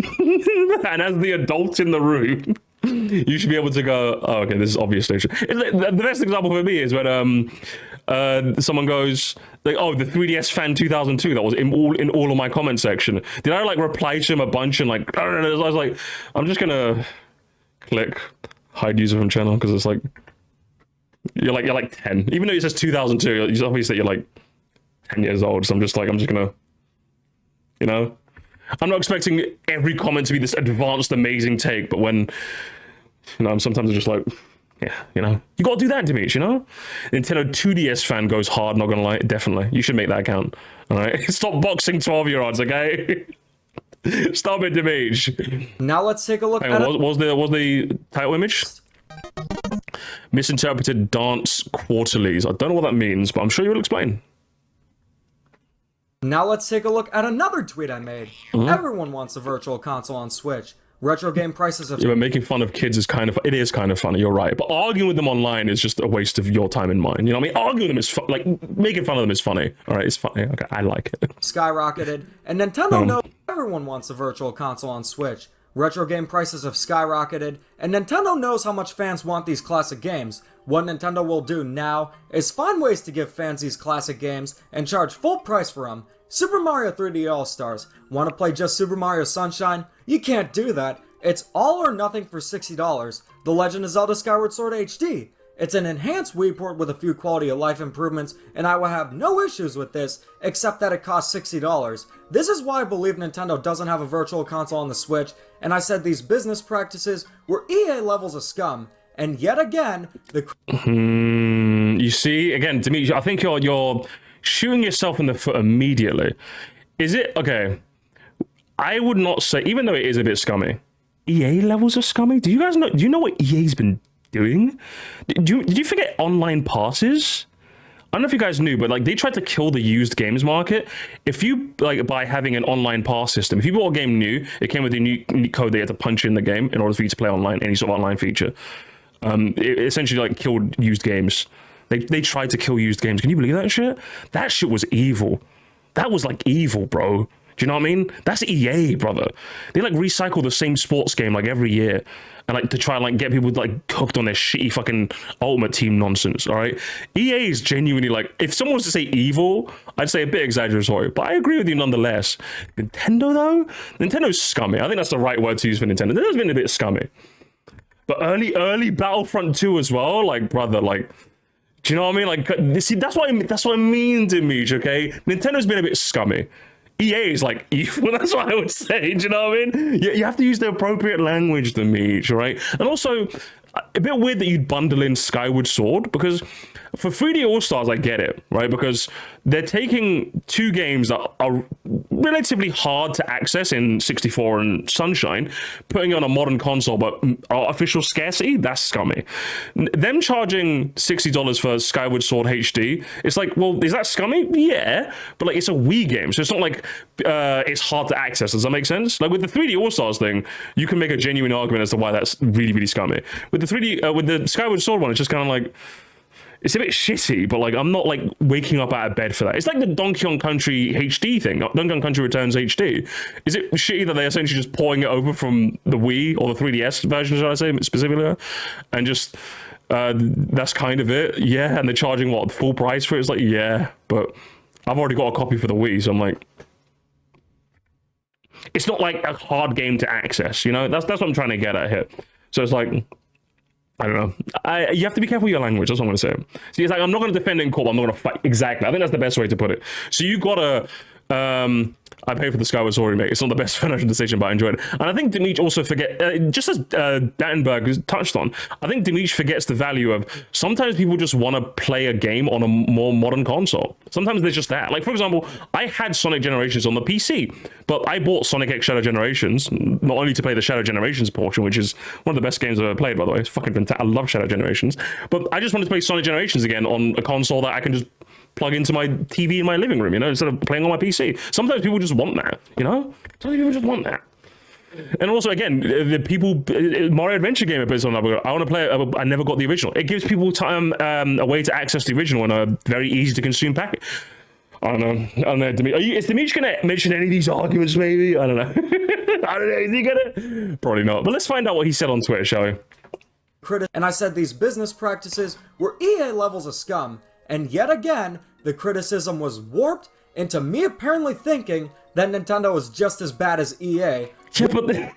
and as the adult in the room, you should be able to go, oh, okay, this is obviously true. The best example for me is when someone goes like, oh, the 3DS fan 2002 that was in all of my comment section. Did I like reply to him a bunch and like I was like, I'm just gonna click hide user from channel because it's like you're like 10, even though it says 2002. It's obvious that you're like 10 years old. So I'm just gonna, you know, I'm not expecting every comment to be this advanced, amazing take, but when, you know, sometimes I'm just like, yeah, you know, you gotta do that, Demeech, you know? Nintendo 2DS fan goes hard, not gonna lie, definitely. You should make that count, all right? Stop boxing 12-year-olds, okay? Stop it, Demeech. Now let's take a look at what was the title image? Misinterpreted dance quarterlies. I don't know what that means, but I'm sure you'll explain. Now let's take a look at another tweet I made. Everyone wants a virtual console on Switch. Retro game prices have... Yeah, but making fun of kids is kind of funny, you're right. But arguing with them online is just a waste of your time and mine. You know what I mean? Arguing with them is like, making fun of them is funny. All right, it's funny. Okay, I like it. skyrocketed, and Nintendo knows everyone wants a virtual console on Switch. Retro game prices have skyrocketed, and Nintendo knows how much fans want these classic games. What Nintendo will do now is find ways to give fans these classic games and charge full price for them. Super Mario 3D All-Stars. Want to play just Super Mario Sunshine? You can't do that. It's all or nothing for $60. The Legend of Zelda Skyward Sword HD. It's an enhanced Wii port with a few quality of life improvements, and I will have no issues with this, except that it costs $60. This is why I believe Nintendo doesn't have a virtual console on the Switch, and I said these business practices were EA levels of scum. And yet again, the... You see, again, Demeech, I think you're shooting yourself in the foot immediately. Is it okay? I would not say, even though it is a bit scummy, EA levels of scummy. Do you guys know? Do you know what EA's been doing? Did you forget online passes? I don't know if you guys knew, but like they tried to kill the used games market. If you like by having an online pass system, if you bought a game new, it came with a new code that you had to punch in the game in order for you to play online, any sort of online feature. It essentially like killed used games. They tried to kill used games. Can you believe that shit? That shit was evil. That was like evil, bro. Do you know what I mean? That's EA, brother. They like recycle the same sports game like every year, and like to try and like get people like hooked on their shitty fucking Ultimate Team nonsense. All right, EA is genuinely like, if someone was to say evil, I'd say a bit exaggeratory, but I agree with you nonetheless. Nintendo though, Nintendo's scummy. I think that's the right word to use for Nintendo. Nintendo's been a bit scummy, but early Battlefront 2 as well, like brother, like. Do you know what I mean? Like, see, that's what I mean, Demeech, okay? Nintendo's been a bit scummy. EA is like evil, that's what I would say. Do you know what I mean? You have to use the appropriate language, Demeech, right? And also, a bit weird that you'd bundle in Skyward Sword, because for 3D All-Stars, I get it, right? Because they're taking two games that are relatively hard to access in 64 and Sunshine, putting it on a modern console, but artificial scarcity, that's scummy. Them charging $60 for Skyward Sword HD, it's like, well, is that scummy? Yeah, but like it's a Wii game, so it's not like it's hard to access. Does that make sense? Like with the 3D All-Stars thing, you can make a genuine argument as to why that's really, really scummy. With the Skyward Sword one, it's just kind of like, it's a bit shitty, but like I'm not like waking up out of bed for that. It's like the Donkey Kong Country HD thing, Donkey Kong Country Returns HD. Is it shitty that they're essentially just pouring it over from the Wii or the 3DS version, should I say specifically, and just that's kind of it? Yeah, and they're charging what, full price for it? It's like, yeah, but I've already got a copy for the Wii, so I'm like, it's not like a hard game to access, you know? That's what I'm trying to get at here. So it's like, I don't know. You have to be careful with your language. That's what I'm going to say. See, it's like, I'm not going to defend it in court. I'm not going to fight. Exactly. I think that's the best way to put it. So you got to... I paid for the Skyward Sword remake. It's not the best financial decision, but I enjoyed it. And I think Demeech also just as Dattenberg has touched on, I think Demeech forgets the value of sometimes people just want to play a game on a more modern console. Sometimes there's just that. Like, for example, I had Sonic Generations on the PC, but I bought Sonic X Shadow Generations, not only to play the Shadow Generations portion, which is one of the best games I've ever played, by the way. It's fucking fantastic. I love Shadow Generations. But I just wanted to play Sonic Generations again on a console that I can just plug into my TV in my living room, you know, instead of playing on my PC. Sometimes people just want that, you know? Sometimes people just want that. And also, again, the people, Mario Adventure game, I want to play it, I never got the original. It gives people time, a way to access the original in a very easy to consume package. I don't know. Is Demeech going to mention any of these arguments, maybe? I don't know. I don't know. Is he going to? Probably not. But let's find out what he said on Twitter, shall we? And I said these business practices were EA levels of scum. And yet again, the criticism was warped into me apparently thinking that Nintendo was just as bad as EA. Yeah, but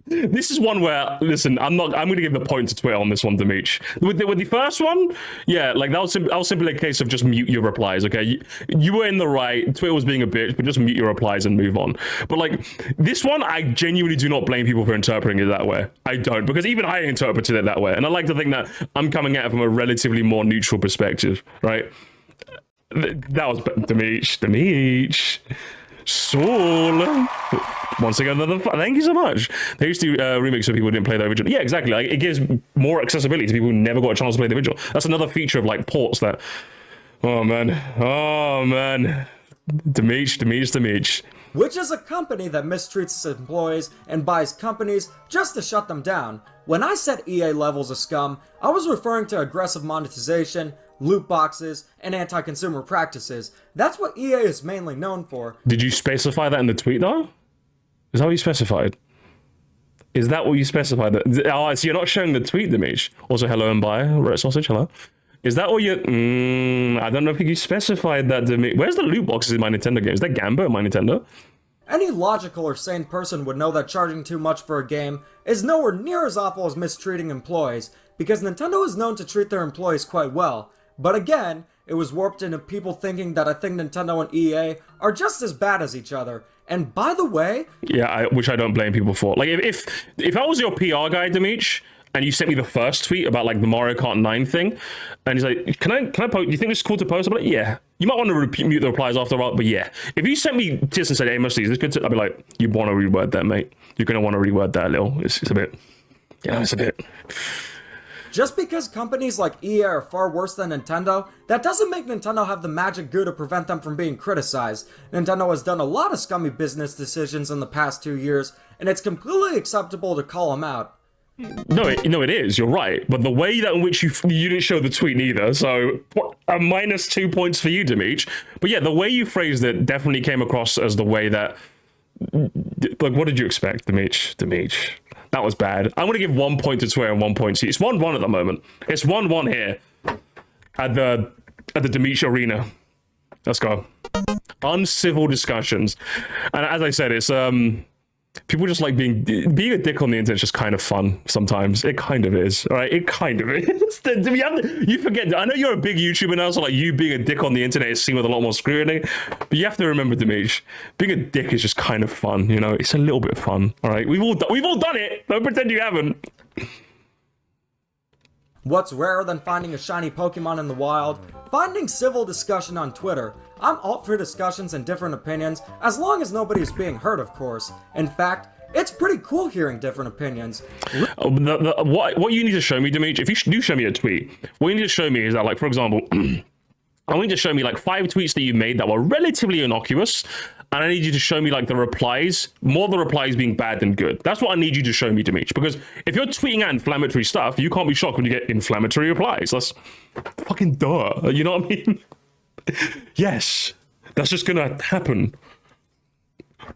this is one where, listen, I'm going to give the point to Twitter on this one, Demeech. With the first one, yeah, like that was simply a case of just mute your replies, okay? You were in the right, Twitter was being a bitch, but just mute your replies and move on. But like, this one, I genuinely do not blame people for interpreting it that way. I don't, because even I interpreted it that way. And I like to think that I'm coming at it from a relatively more neutral perspective, right? That was Demeech. Soul. Once again, thank you so much. They used to remix so people didn't play the original. Yeah, exactly. Like, it gives more accessibility to people who never got a chance to play the original. That's another feature of like ports that. Oh man. Demeech. Which is a company that mistreats its employees and buys companies just to shut them down. When I said EA levels of scum, I was referring to aggressive monetization, loot boxes, and anti-consumer practices. That's what EA is mainly known for. Did you specify that in the tweet though? Is that what you specified? Is that what you specified? Oh, so you're not showing the tweet, Demeech. Also, hello and bye, Red Sausage, hello. Is that what you... I don't know if you specified that, Demeech. Where's the loot boxes in my Nintendo game? Is that Gamba in my Nintendo? Any logical or sane person would know that charging too much for a game is nowhere near as awful as mistreating employees, because Nintendo is known to treat their employees quite well. But again, it was warped into people thinking that I think Nintendo and EA are just as bad as each other. And by the way... Yeah, which I don't blame people for. Like, if I was your PR guy, Demeech, and you sent me the first tweet about, like, the Mario Kart 9 thing, and he's like, can I post? Do you think this is cool to post? I'm like, yeah. You might want to mute the replies after a while, but yeah. If you sent me this and said, hey, Must, is this good to... I'd be like, you want to reword that, mate. You're going to want to reword that a little. It's a bit... Yeah, it's a bit... Just because companies like EA are far worse than Nintendo, that doesn't make Nintendo have the magic goo to prevent them from being criticized. Nintendo has done a lot of scummy business decisions in the past 2 years, and it's completely acceptable to call them out. No, it is. You're right. But the way that in which you didn't show the tweet neither, so a -2 points for you, Demeech. But yeah, the way you phrased it definitely came across as the way that... Like, what did you expect, Demeech? That was bad. I'm going to give 1 point to Twitter and 1 point to you. It's 1-1 at the moment. It's 1-1 here at the Demeech Arena. Let's go. Uncivil discussions. And as I said, it's people just like being a dick on the internet is just kind of fun sometimes. It kind of is, all right? It kind of is. You forget. I know you're a big YouTuber now, so like you being a dick on the internet is seen with a lot more scrutiny. But you have to remember, Demeech, being a dick is just kind of fun. You know, it's a little bit fun. All right, we've all done it. Don't pretend you haven't. What's rarer than finding a shiny Pokemon in the wild? Finding civil discussion on Twitter. I'm all for discussions and different opinions, as long as nobody's being hurt, of course. In fact, it's pretty cool hearing different opinions. What you need to show me, Demeech, if you do show me a tweet, what you need to show me is that, like, for example, I want you to show me like 5 tweets that you made that were relatively innocuous, and I need you to show me like the replies, more the replies being bad than good. That's what I need you to show me, Demeech, because if you're tweeting out inflammatory stuff, you can't be shocked when you get inflammatory replies. That's fucking duh. You know what I mean? Yes, that's just gonna happen.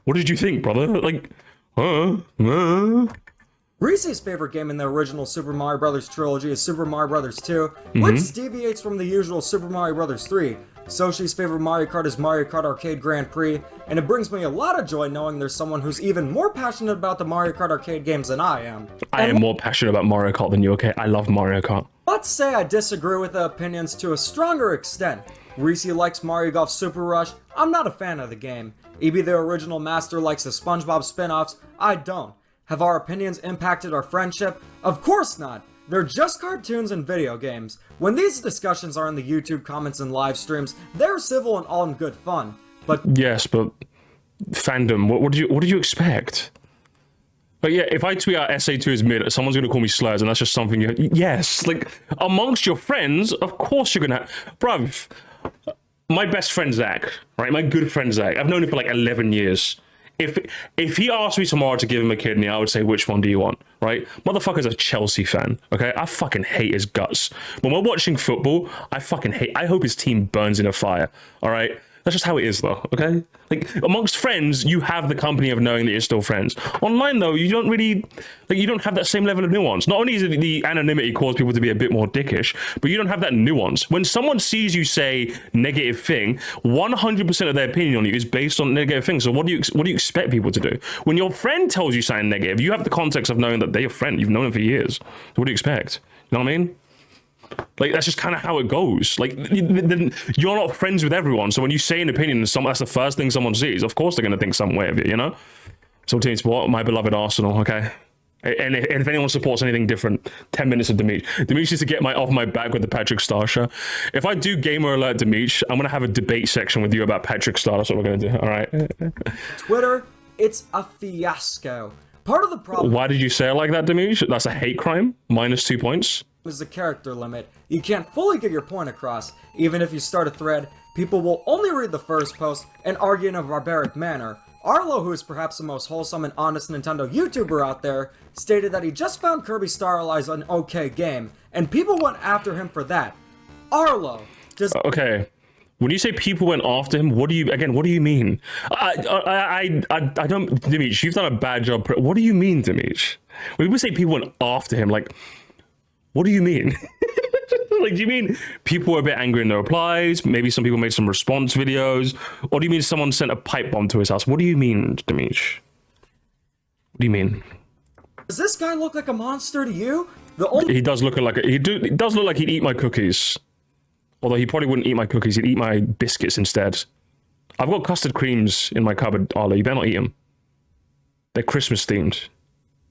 What did you think, brother? Like, Reese's favorite game in the original Super Mario Bros. Trilogy is Super Mario Bros. 2, which deviates from the usual Super Mario Bros. 3. Soshi's favorite Mario Kart is Mario Kart Arcade Grand Prix, and it brings me a lot of joy knowing there's someone who's even more passionate about the Mario Kart arcade games than I am. I am more passionate about Mario Kart than you, okay? I love Mario Kart. Let's say I disagree with the opinions to a stronger extent. Reese likes Mario Golf Super Rush. I'm not a fan of the game. EB the original master likes the SpongeBob spin-offs. I don't. Have our opinions impacted our friendship? Of course not! They're just cartoons and video games. When these discussions are in the YouTube comments and live streams, they're civil and all in good fun. But yes, but fandom, what did you expect? But yeah, if I tweet out SA2 is mid, someone's gonna call me slurs, and that's just something yes, like, amongst your friends, of course you're gonna bruv, my best friend Zach, right? My good friend Zach, I've known him for like 11 years. If he asked me tomorrow to give him a kidney, I would say, which one do you want, right? Motherfucker's a Chelsea fan, okay? I fucking hate his guts. When we're watching football, I hope his team burns in a fire, all right? That's just how it is, though, okay? Like, amongst friends, you have the company of knowing that you're still friends. Online, though, you don't really, like, you don't have that same level of nuance. Not only is it the anonymity cause people to be a bit more dickish, but you don't have that nuance. When someone sees you say negative thing, 100% of their opinion on you is based on negative things. So what do you expect people to do? When your friend tells you something negative, you have the context of knowing that they're your friend. You've known them for years. So what do you expect? You know what I mean? Like, that's just kind of how it goes. Like, you're not friends with everyone, so when you say an opinion, that's the first thing someone sees. Of course they're going to think some way of you, you know? So team support, my beloved Arsenal, okay? And if anyone supports anything different, 10 minutes of Demeech. Demeech is to get off my back with the Patrick Star show. If I do Gamer Alert Demeech, I'm going to have a debate section with you about Patrick Star. That's what we're going to do, all right? Twitter, it's a fiasco. Part of the problem... Why did you say it like that, Demeech? That's a hate crime? -2 points? Is the character limit. You can't fully get your point across. Even if you start a thread, people will only read the first post and argue in a barbaric manner. Arlo, who is perhaps the most wholesome and honest Nintendo YouTuber out there, stated that he just found Kirby Star Allies an okay game, and people went after him for that. Arlo, does... Okay. When you say people went after him, what do you mean? I don't, Demeech, you've done a bad job. What do you mean, Demeech? When people say people went after him, like, what do you mean? Like, do you mean people were a bit angry in their replies? Maybe some people made some response videos? Or do you mean someone sent a pipe bomb to his house? What do you mean, Demeech? What do you mean? Does this guy look like a monster to you? He does look like he does look like he'd eat my cookies. Although he probably wouldn't eat my cookies, he'd eat my biscuits instead. I've got custard creams in my cupboard, Arlo. You better not eat them. They're Christmas themed.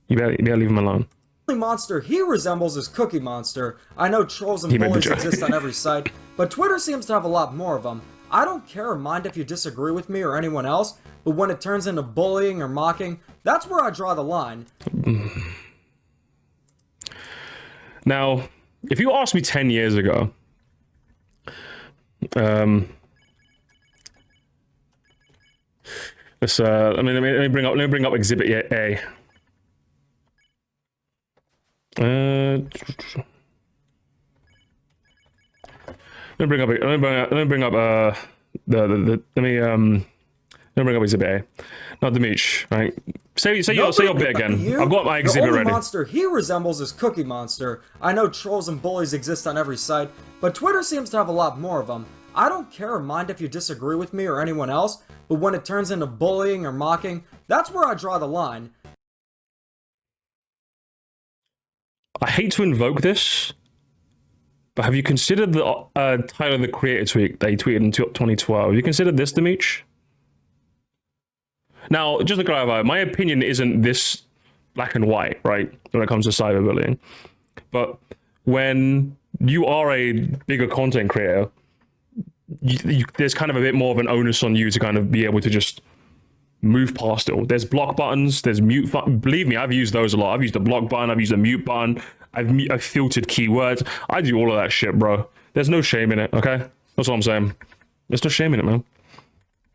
You better leave them alone. The only monster he resembles is Cookie Monster. I know trolls and bullies exist on every site, but Twitter seems to have a lot more of them. I don't care or mind if you disagree with me or anyone else, but when it turns into bullying or mocking, that's where I draw the line. Now, if you asked me 10 years ago, let me bring up Exhibit A. Let me bring up Exhibit A. Not Demeech, right? Say your bit again. I've got my exhibit ready. The only monster he resembles is Cookie Monster. I know trolls and bullies exist on every site, but Twitter seems to have a lot more of them. I don't care or mind if you disagree with me or anyone else, but when it turns into bullying or mocking, that's where I draw the line. I hate to invoke this, but have you considered the Tyler the Creator tweet that he tweeted in 2012? Have you considered this, Demeech? Now, just to clarify, my opinion isn't this black and white, right, when it comes to cyberbullying. But when you are a bigger content creator, there's kind of a bit more of an onus on you to kind of be able to just move past it all. There's block buttons, there's mute. Believe me, I've used those a lot. I've used the block button, I've used the mute button, I've filtered keywords. I do all of that shit, bro. There's no shame in it, okay? That's what I'm saying. There's no shame in it, man.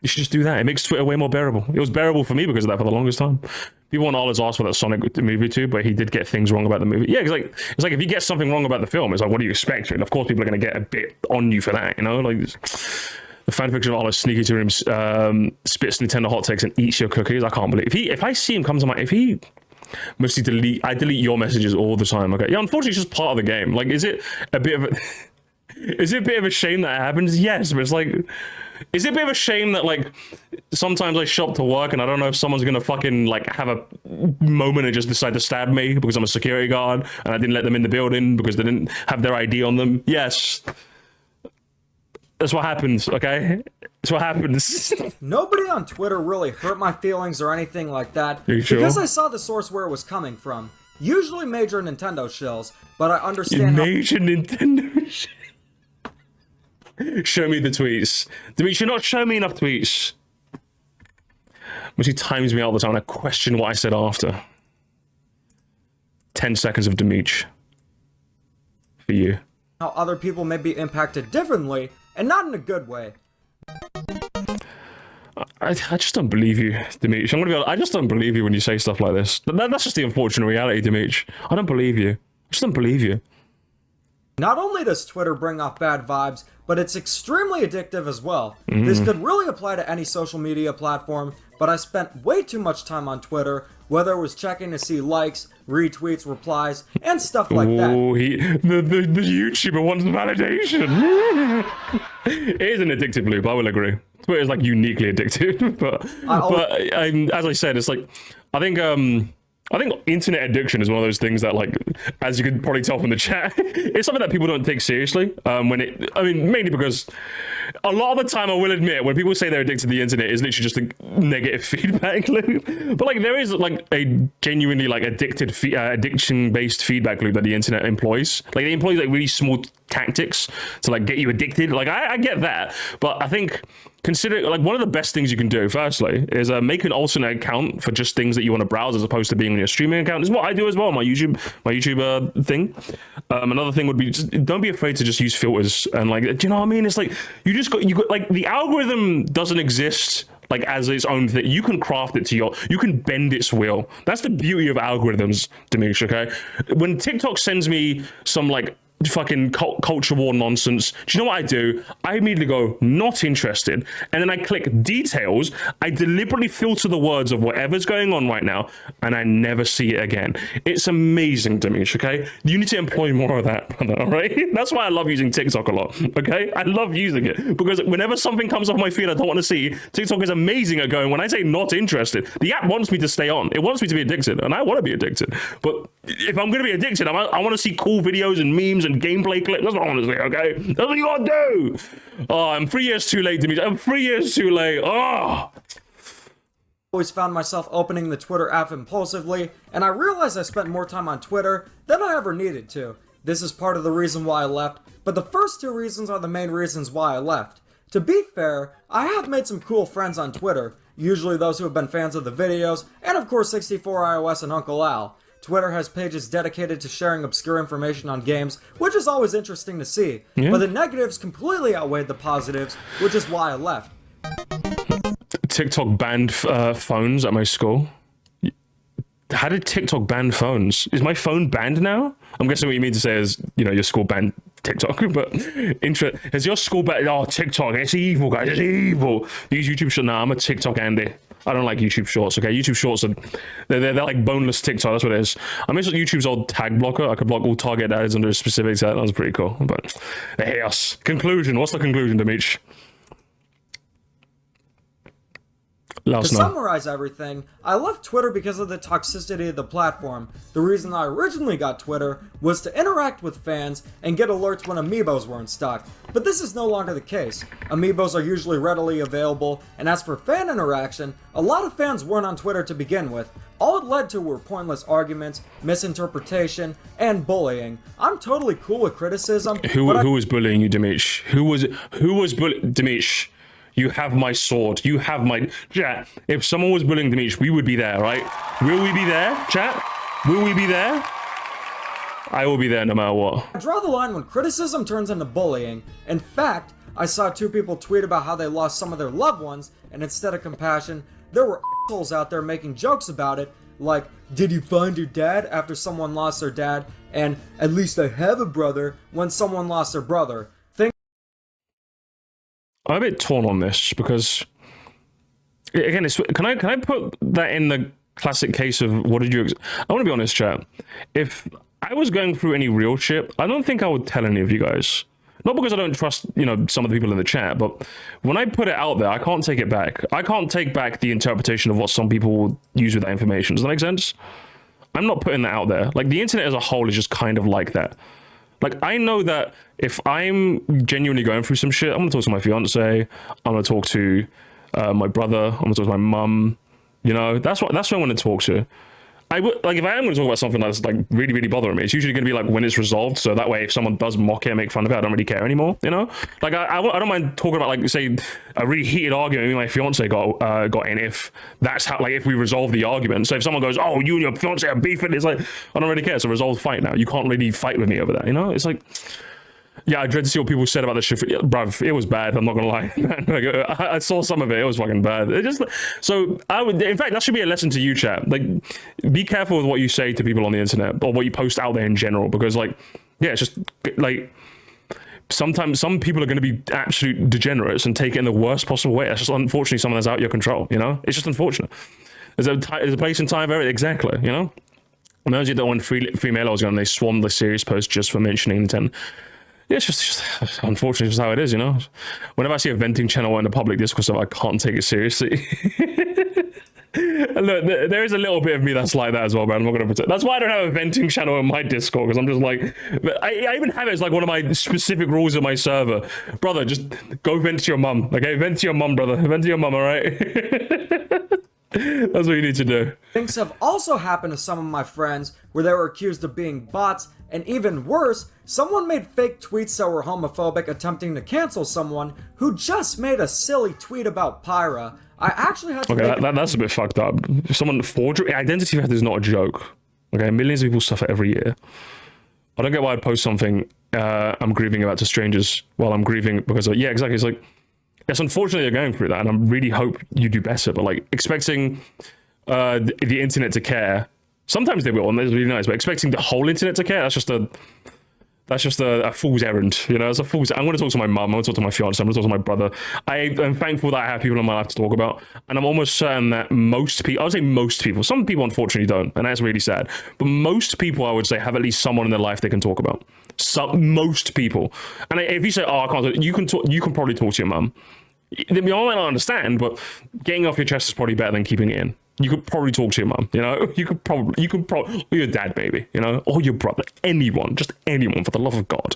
You should just do that. It makes Twitter way more bearable. It was bearable for me because of that for the longest time. People want to always ask for that Sonic movie too, but he did get things wrong about the movie. Yeah, it's like if you get something wrong about the film, it's like, what do you expect? And of course, people are going to get a bit on you for that, you know? Like the fanfiction of Oliver sneaking to him, spits Nintendo hot takes and eats your cookies. I can't believe if I see him come to my, if he mostly I delete your messages all the time. Okay, yeah, unfortunately, it's just part of the game. Like, is it a bit of a is it a bit of a shame that it happens? Yes, but it's like, is it a bit of a shame that like sometimes I show up to work and I don't know if someone's gonna fucking like have a moment and just decide to stab me because I'm a security guard and I didn't let them in the building because they didn't have their ID on them? Yes. That's what happens, okay? That's what happens. Nobody on Twitter really hurt my feelings or anything like that, Are you sure? because I saw the source where it was coming from. Usually major Nintendo shills, but I understand Major Nintendo shit. Show me the tweets. Demeech, you're not showing me enough tweets. But he times me all the time and I question what I said after. 10 seconds of Demeech. For you. how other people may be impacted differently, and not in a good way. I just don't believe you, Demeech. I just don't believe you when you say stuff like this. That's just the unfortunate reality, Demeech. I don't believe you. I just don't believe you. Not only does Twitter bring off bad vibes, but it's extremely addictive as well. This could really apply to any social media platform, but I spent way too much time on Twitter, whether it was checking to see likes, retweets, replies, and stuff like that. Oh, the YouTuber wants validation. It is an addictive loop, I will agree. Twitter is like uniquely addictive, but as I said, it's like I think internet addiction is one of those things that, like, as you can probably tell from the chat, it's something that people don't take seriously. Mainly because a lot of the time, I will admit, when people say they're addicted to the internet, it's literally just a negative feedback loop. But like, there is like a genuinely like addiction-based feedback loop that the internet employs. Like, they employ like really small tactics to like get you addicted. Like, I get that, but I think consider like one of the best things you can do firstly is make an alternate account for just things that you want to browse as opposed to being on your streaming account. Is what I do as well on my YouTube thing. Another thing would be just don't be afraid to just use filters and like, do you know what I mean? It's like you got like the algorithm doesn't exist like as its own thing. You can craft it to you can bend its will. That's the beauty of algorithms, Demeech, okay? When TikTok sends me some like fucking culture war nonsense, do you know what I do? I immediately go not interested, and then I click details. I deliberately filter the words of whatever's going on right now, and I never see it again. It's amazing, Demeech, okay? You need to employ more of that, brother, all right? That's why I love using TikTok a lot, okay? I love using it because whenever something comes off my feed I don't want to see, TikTok is amazing at going, when I say not interested, the app wants me to stay on. It wants me to be addicted, and I want to be addicted. But if I'm going to be addicted, I want to see cool videos and memes and gameplay clips. That's what I want to see, okay? That's what you gotta do. Oh, I'm 3 years too late, Demeech. I'm 3 years too late. Oh. Always found myself opening the Twitter app impulsively, and I realized I spent more time on Twitter than I ever needed to. This is part of the reason why I left, but the first two reasons are the main reasons why I left. To be fair, I have made some cool friends on Twitter, usually those who have been fans of the videos, and of course 64iOS and Uncle Al. Twitter has pages dedicated to sharing obscure information on games, which is always interesting to see. Yeah. But the negatives completely outweighed the positives, which is why I left. TikTok banned phones at my school. How did TikTok ban phones? Is my phone banned now? I'm guessing what you mean to say is, you know, your school banned TikTok, but has your school banned? Oh, TikTok, it's evil, guys, it's evil. These YouTube shorts, nah, I'm a TikTok Andy. I don't like YouTube Shorts, okay? YouTube Shorts are, they're like boneless TikTok, that's what it is. I miss YouTube's old tag blocker. I could block all target ads under a specific tag. That was pretty cool, but they hate us. Conclusion, what's the conclusion, Demeech? To summarize everything, I left Twitter because of the toxicity of the platform. The reason I originally got Twitter was to interact with fans and get alerts when amiibos were in stock, but this is no longer the case. Amiibos are usually readily available, and as for fan interaction, a lot of fans weren't on Twitter to begin with. All it led to were pointless arguments, misinterpretation, and bullying. I'm totally cool with criticism. Who was bullying you, Demeech? Who was bullying Demeech? You have my sword. You have my chat. If someone was bullying Demeech, we would be there, right? Will we be there, chat? Will we be there? I will be there no matter what. I draw the line when criticism turns into bullying. In fact, I saw two people tweet about how they lost some of their loved ones, and instead of compassion, there were assholes out there making jokes about it, like, did you find your dad after someone lost their dad? And at least I have a brother when someone lost their brother. I'm a bit torn on this because, again, can I put that in the classic case of what did you? I want to be honest, chat. If I was going through any real shit, I don't think I would tell any of you guys. Not because I don't trust, some of the people in the chat, but when I put it out there, I can't take it back. I can't take back the interpretation of what some people will use with that information. Does that make sense? I'm not putting that out there. Like, the internet as a whole is just kind of like that. Like, I know that if I'm genuinely going through some shit, I'm going to talk to my fiance, I'm going to talk to my brother, I'm going to talk to my mum, that's who I want to talk to. I would, like, if I am going to talk about something that's, like, really, really bothering me, it's usually going to be, like, when it's resolved, so that way if someone does mock it and make fun of it, I don't really care anymore, Like, I don't mind talking about, like, say, a really heated argument me and my fiance got in if that's how, like, if we resolve the argument. So if someone goes, oh, you and your fiance are beefing, it's like, I don't really care, it's a resolved fight now. You can't really fight with me over that, It's like... Yeah, I dread to see what people said about the shit. Bruv, it was bad. I'm not gonna lie. Like, I saw some of it. It was fucking bad. In fact, that should be a lesson to you, chat. Like, be careful with what you say to people on the internet or what you post out there in general, because, like, yeah, it's just like sometimes some people are going to be absolute degenerates and take it in the worst possible way. That's just unfortunately something that's out of your control. It's just unfortunate. There's a place and time for it. Exactly. I know that when female I was going, they swarmed the serious post just for mentioning Nintendo. Yeah, it's just unfortunately just how it is, Whenever I see a venting channel in a public discourse, I can't take it seriously. Look, there is a little bit of me that's like that as well, man. I'm not gonna pretend. That's why I don't have a venting channel in my Discord, because I'm just like, I even have it as like one of my specific rules of my server. Brother, just go vent to your mum, okay? Vent to your mum, brother. Vent to your mum, all right? That's what you need to do. Things have also happened to some of my friends where they were accused of being bots, and even worse, someone made fake tweets that were homophobic attempting to cancel someone who just made a silly tweet about Pyra. I actually had to that's a bit fucked up. If someone forgery, identity theft is not a joke. Okay, millions of people suffer every year. I don't get why I'd post something I'm grieving about to strangers while I'm grieving because, yeah, exactly. It's like, it's unfortunate you're going through that, and I really hope you do better. But like expecting the internet to care, sometimes they will, and that's really nice. But expecting the whole internet to care, that's just a fool's errand. It's a fool's. I'm going to talk to my mum. I'm going to talk to my fiance. I'm going to talk to my brother. I am thankful that I have people in my life to talk about, and I'm almost certain that most people, I would say most people, some people unfortunately don't, and that's really sad. But most people, I would say, have at least someone in their life they can talk about. Most people, and if you say, "Oh, I can't," you can talk. You can probably talk to your mum. I might not understand, but getting off your chest is probably better than keeping it in. You could probably talk to your mum, you could probably, or your dad maybe, or your brother, anyone, just anyone, for the love of God.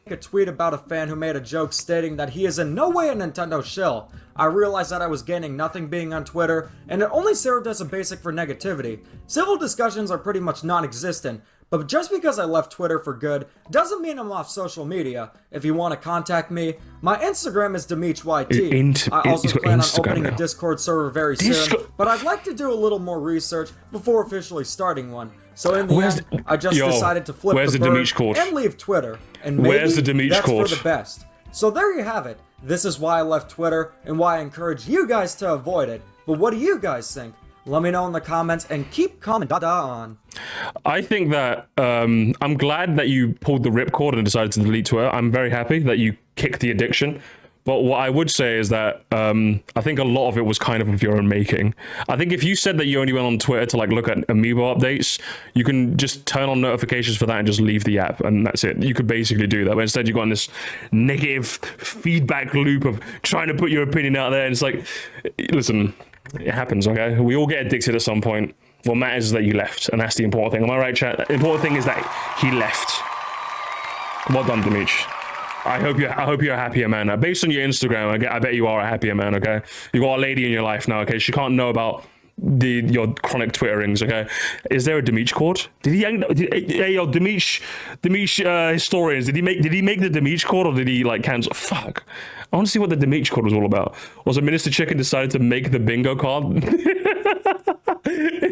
A tweet about a fan who made a joke stating that he is in no way a Nintendo shill. I realized that I was gaining nothing being on Twitter, and it only served as a basic for negativity. Civil discussions are pretty much non-existent, but just because I left Twitter for good doesn't mean I'm off social media. If you want to contact me, my Instagram is DemeechYT. I also plan on opening a Discord server very soon, but I'd like to do a little more research before officially starting one. So in the end, I just decided to flip the bird and leave Twitter, and maybe that's for the best. So there you have it. This is why I left Twitter, and why I encourage you guys to avoid it. But what do you guys think? Let me know in the comments, and keep commenting on. I think that I'm glad that you pulled the ripcord and decided to delete Twitter. I'm very happy that you kicked the addiction. But what I would say is that I think a lot of it was kind of your own making. I think if you said that you only went on Twitter to like look at amiibo updates, you can just turn on notifications for that and just leave the app, and that's it. You could basically do that. But instead you got in this negative feedback loop of trying to put your opinion out there, and it's like, listen, it happens, okay? We all get addicted at some point. What matters is that you left, and that's the important thing. Am I right, chat? The important thing is that he left. Well done, Demeech. I hope you're a happier man now. Based on your Instagram, I bet you are a happier man, okay? You got a lady in your life now, okay? She can't know about your chronic Twitterings, okay? Is there a Demeech chord? Did he yank? Hey, yo, Demeech historians. Did he make the Demeech chord, or did he like cancel? Fuck. I want to see what the Demeech chord was all about. Was it Minister Chicken decided to make the bingo card?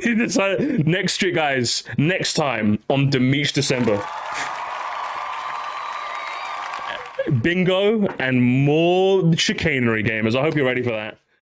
He decided next street, guys. Next time on Demeech December. Bingo and more chicanery, gamers. I hope you're ready for that.